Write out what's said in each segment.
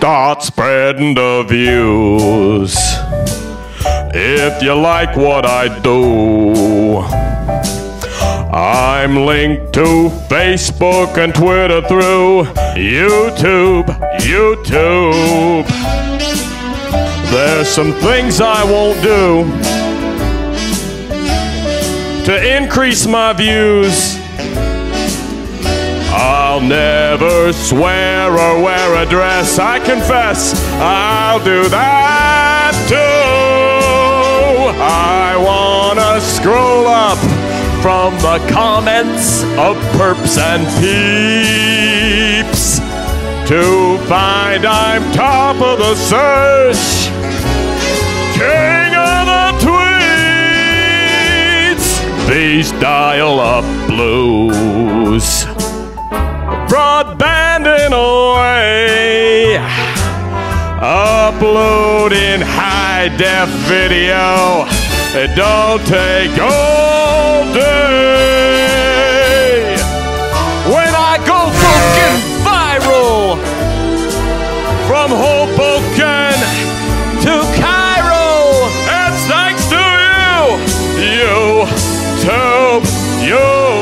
start spreading the views. If you like what I do, I'm linked to Facebook and Twitter through YouTube. There's some things I won't do to increase my views. I'll never swear or wear a dress. I confess I'll do that too. I wanna scroll up from the comments of perps and peeps to find I'm top of the search, king of the tweets. These dial-up blues, broadbanding away, uploading high-def video. It don't take all day. When I go fucking viral, from Hoboken to Cairo, it's thanks to you, YouTube.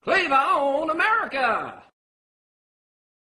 Play on America!